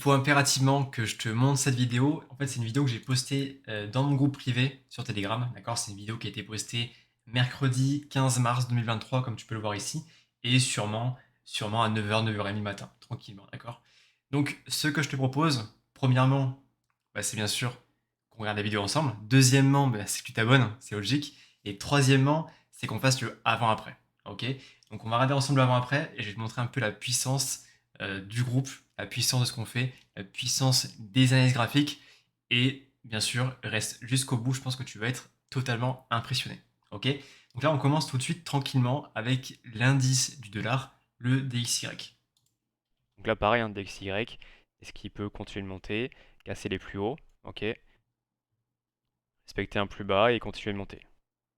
faut impérativement que je te montre cette vidéo. En fait, c'est une vidéo que j'ai postée dans mon groupe privé sur Telegram. D'accord? C'est une vidéo qui a été postée mercredi 15 mars 2023, comme tu peux le voir ici, et sûrement à 9h, 9h30 matin, tranquillement. D'accord? Donc, ce que je te propose, premièrement, bah, c'est bien sûr qu'on regarde la vidéo ensemble. Deuxièmement, bah, c'est que tu t'abonnes, c'est logique. Et troisièmement, c'est qu'on fasse le avant-après. Ok? Donc, on va regarder ensemble le avant-après et je vais te montrer un peu la puissance du groupe, la puissance de ce qu'on fait, la puissance des analyses graphiques. Et bien sûr, reste jusqu'au bout, je pense que tu vas être totalement impressionné. Ok? Donc là, on commence tout de suite tranquillement avec l'indice du dollar, le DXY. Donc là, pareil, un DXY, est-ce qu'il peut continuer de monter, casser les plus hauts, ok, respecter un plus bas et continuer de monter.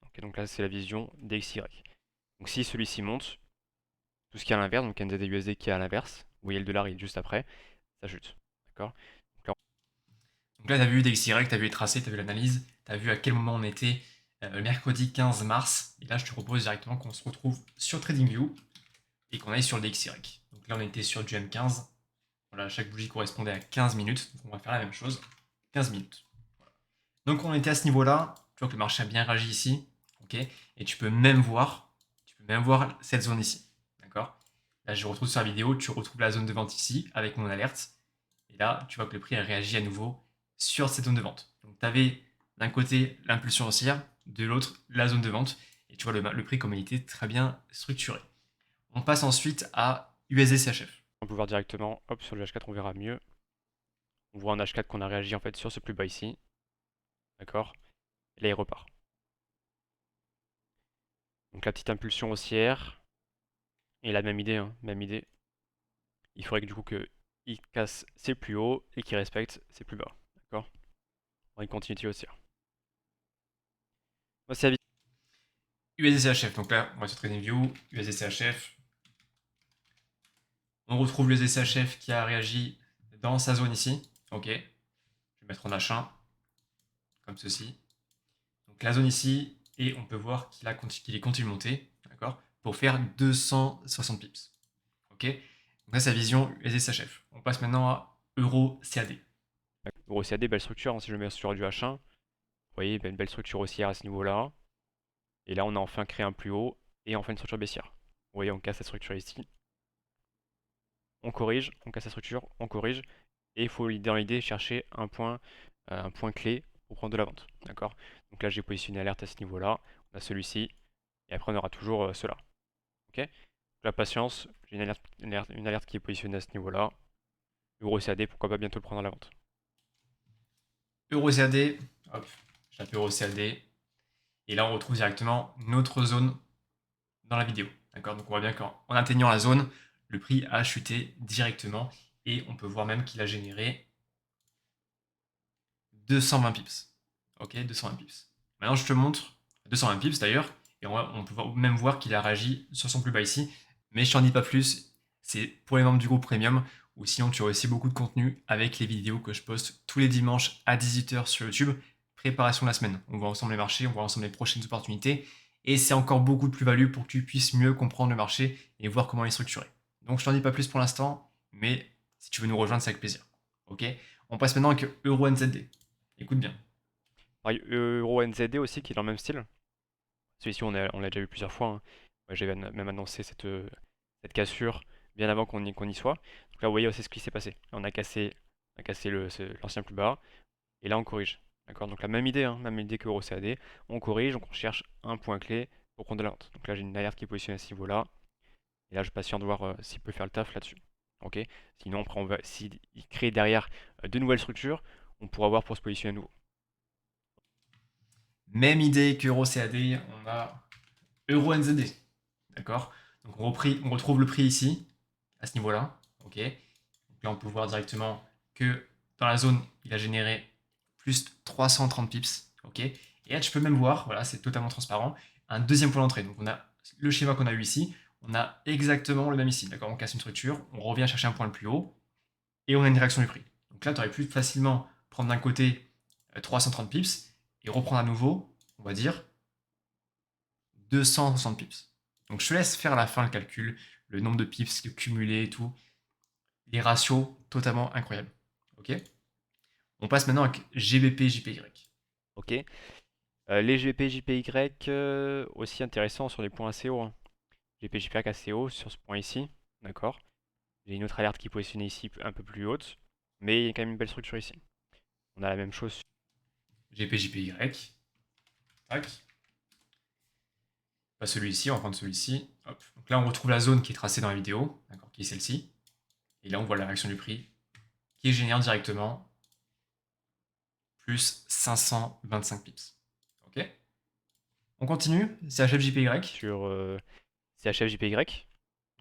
Ok, donc là, c'est la vision DXY. Donc si celui-ci monte, tout ce qui est à l'inverse, donc NZD USD qui est à l'inverse, vous voyez le dollar il est juste après, ça chute. D'accord? Donc là, Donc là, tu as vu DXY, tu as vu les tracés, tu as vu l'analyse, tu as vu à quel moment on était le mercredi 15 mars. Et là, je te propose directement qu'on se retrouve sur TradingView et qu'on aille sur le DXY. Donc là, on était sur du M15. Voilà, chaque bougie correspondait à 15 minutes. Donc on va faire la même chose, 15 minutes. Donc on était à ce niveau-là. Tu vois que le marché a bien réagi ici. Ok. Et tu peux même voir cette zone ici. D'accord? Là, je retrouve sur la vidéo, tu retrouves la zone de vente ici avec mon alerte. Et là, tu vois que le prix a réagi à nouveau sur cette zone de vente. Donc tu avais d'un côté l'impulsion haussière, de l'autre la zone de vente. Et tu vois le prix comme il était très bien structuré. On passe ensuite à USD CHF. on peut voir directement, hop, sur le H4, on verra mieux. On voit un H4 qu'on a réagi en fait sur ce plus bas ici. D'accord? Et là, il repart. Donc la petite impulsion haussière, et la même idée, hein, même idée. Il faudrait que du coup qu'il casse ses plus hauts et qu'il respecte ses plus bas. D'accord? Pour une continuité haussière. Moi, c'est USD CHF. Donc là, on va sur TradingView, USD CHF. On retrouve l'USD CHF qui a réagi dans sa zone ici. Ok. Je vais mettre en H1, comme ceci. Donc la zone ici, et on peut voir qu'il est continue de monter, d'accord, pour faire 260 pips. Ok. Donc là, c'est la vision USD CHF. On passe maintenant à Euro CAD. Euro CAD, belle structure, hein, si je le mets sur du H1. Vous voyez, une belle structure haussière à ce niveau-là. Et là, on a enfin créé un plus haut et enfin une structure baissière. Vous voyez, on casse la structure ici. On corrige, on casse la structure, on corrige. Et il faut dans l'idée chercher un point clé pour prendre de la vente. D'accord? Donc là, j'ai positionné alerte à ce niveau-là. On a celui-ci. Et après, on aura toujours cela. Ok? Donc, la patience, j'ai une alerte qui est positionnée à ce niveau-là. Euro CAD, pourquoi pas bientôt le prendre à la vente. Euro CAD, hop, j'appelle Euro CAD. Et là, on retrouve directement notre zone dans la vidéo. D'accord? Donc on voit bien qu'en atteignant la zone, le prix a chuté directement et on peut voir même qu'il a généré 220 pips. Ok, 220 pips. Maintenant, je te montre 220 pips d'ailleurs, et on peut même voir qu'il a réagi sur son plus bas ici, mais je t'en dis pas plus. C'est pour les membres du groupe Premium, ou sinon tu auras aussi beaucoup de contenu avec les vidéos que je poste tous les dimanches à 18h sur YouTube. Préparation de la semaine. On voit ensemble les marchés, on voit ensemble les prochaines opportunités, et c'est encore beaucoup de plus-value pour que tu puisses mieux comprendre le marché et voir comment il est structuré. Donc je t'en dis pas plus pour l'instant, mais si tu veux nous rejoindre, c'est avec plaisir. Ok. On passe maintenant avec Euro NZD. Écoute bien. Pareil, Euro NZD aussi, qui est dans le même style. Celui-ci, on l'a déjà vu plusieurs fois, hein. Ouais, j'avais même annoncé cette cassure bien avant qu'on y soit. Donc là, vous voyez, c'est ce qui s'est passé. Là, on a cassé l'ancien plus bas, et là, on corrige. D'accord? Donc la même idée, hein, même idée que Euro CAD. On corrige, donc on cherche un point clé pour prendre de la vente. Donc là, j'ai une alerte qui est positionnée à ce niveau-là. Et là, je patiente de voir s'il peut faire le taf là-dessus. Ok? Sinon, après, s'il crée derrière de nouvelles structures, on pourra voir pour se positionner à nouveau. Même idée qu'Euro CAD, on a Euro NZD. D'accord. Donc on retrouve le prix ici, à ce niveau-là. Ok. Donc là, on peut voir directement que dans la zone, il a généré plus 330 pips. Ok. Et là, tu peux même voir, voilà, c'est totalement transparent, un deuxième point d'entrée. Donc on a le schéma qu'on a eu ici, on a exactement le même ici. D'accord. On casse une structure, on revient chercher un point le plus haut, et on a une réaction du prix. Donc là, tu aurais pu facilement prendre d'un côté 330 pips et reprendre à nouveau, on va dire, 260 pips. Donc je te laisse faire à la fin le calcul, le nombre de pips, le cumulé et tout. Les ratios totalement incroyables. Ok. On passe maintenant avec GBP, JPY. Ok. Les GP, JPY aussi intéressants sur des points assez hauts, hein. GP, JPY assez haut sur ce point ici. D'accord. J'ai une autre alerte qui est positionnée ici un peu plus haute. Mais il y a quand même une belle structure ici. On a la même chose. GP, JPY. Tac. Pas celui-ci, on va prendre celui-ci. Hop. Donc là, on retrouve la zone qui est tracée dans la vidéo, d'accord, qui est celle-ci. Et là, on voit la réaction du prix qui génère directement plus 525 pips. Ok. On continue. CHF, JPY. Sur CHF, JPY.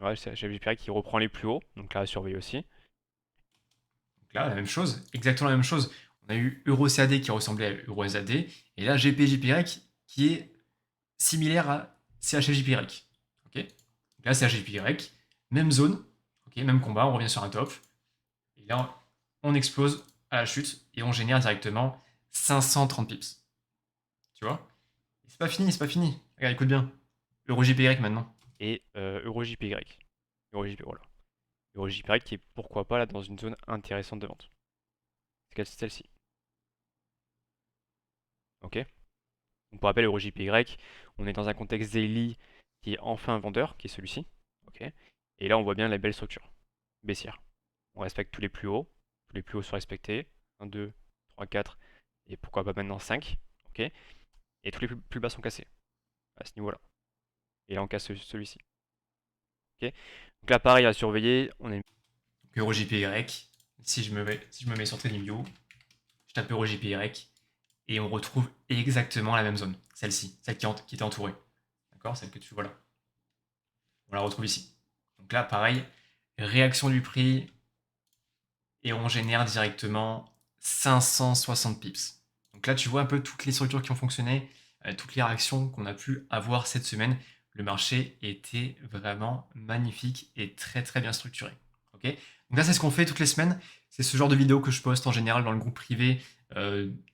Ouais, CHF, JPY qui reprend les plus hauts. Donc là, à surveiller aussi. Donc là, la même chose, exactement la même chose. On a eu EUROCAD qui ressemblait à EUROSAD. Et là, GP, JPY qui est similaire à CHF, JPY. Ok. Donc là, CHF, JPY, même zone. Ok. Même combat, on revient sur un top. Et là, on explose à la chute et on génère directement 530 pips. Tu vois? C'est pas fini, c'est pas fini. Regarde, écoute bien. Euro JPY maintenant. Et EUROJPY. EUROJPY, voilà. EUROJPY qui est pourquoi pas là dans une zone intéressante de vente. C'est celle-ci. Ok. Donc pour rappel, EUROJPY, on est dans un contexte daily qui est enfin vendeur, qui est celui-ci. Ok. Et là, on voit bien la belle structure baissière. On respecte tous les plus hauts. Tous les plus hauts sont respectés. 1, 2, 3, 4. Et pourquoi pas maintenant 5. Ok. Et tous les plus bas sont cassés à ce niveau-là. Et là, on casse celui-ci. Ok. Donc là, pareil à surveiller. On est Euro JPY. Si je me mets sur TradingView, je tape Euro JPY et on retrouve exactement la même zone. Celle-ci, celle qui était entourée. D'accord? Celle que tu vois là. On la retrouve ici. Donc là, pareil, réaction du prix et on génère directement 560 pips. Donc là, tu vois un peu toutes les structures qui ont fonctionné, toutes les réactions qu'on a pu avoir cette semaine. Le marché était vraiment magnifique et très très bien structuré. Ok. Donc là, c'est ce qu'on fait toutes les semaines. C'est ce genre de vidéo que je poste en général dans le groupe privé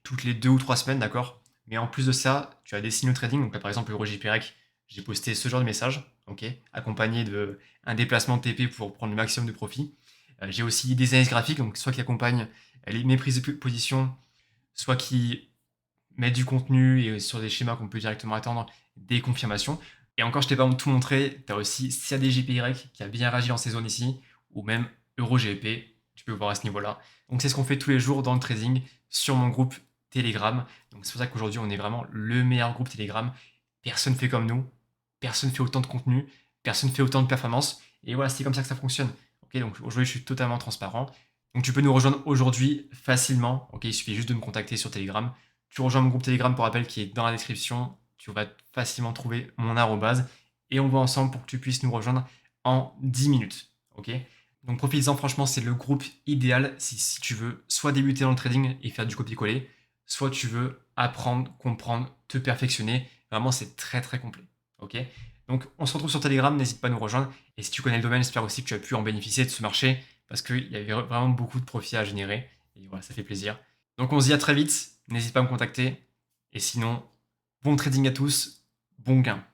toutes les 2 ou 3 semaines, d'accord. Mais en plus de ça, tu as des signaux trading. Donc là, par exemple, EuroJPY, j'ai posté ce genre de message, ok, accompagné d'un déplacement de TP pour prendre le maximum de profit. J'ai aussi des analyses graphiques, donc soit qui accompagnent mes prises de position, soit qui mettent du contenu et sur des schémas qu'on peut directement attendre des confirmations. Et encore, je t'ai pas tout montré, tu as aussi CADJPY qui a bien réagi dans ces zones ici, ou même EuroGBP, tu peux voir à ce niveau-là. Donc c'est ce qu'on fait tous les jours dans le trading sur mon groupe Telegram. Donc c'est pour ça qu'aujourd'hui on est vraiment le meilleur groupe Telegram. Personne fait comme nous, personne fait autant de contenu, personne fait autant de performance. Et voilà, c'est comme ça que ça fonctionne. Ok, donc aujourd'hui je suis totalement transparent. Donc tu peux nous rejoindre aujourd'hui facilement. Ok, il suffit juste de me contacter sur Telegram. Tu rejoins mon groupe Telegram pour rappel qui est dans la description. Tu vas facilement trouver mon arrobase et on va ensemble pour que tu puisses nous rejoindre en 10 minutes. Ok. Donc profites-en, franchement, c'est le groupe idéal si tu veux soit débuter dans le trading et faire du copier-coller, soit tu veux apprendre, comprendre, te perfectionner. Vraiment, c'est très très complet. Ok. Donc on se retrouve sur Telegram, n'hésite pas à nous rejoindre. Et si tu connais le domaine, j'espère aussi que tu as pu en bénéficier de ce marché parce qu'il y avait vraiment beaucoup de profits à générer. Et voilà, ça fait plaisir. Donc on se dit à très vite, n'hésite pas à me contacter. Et sinon, bon trading à tous, bon gain.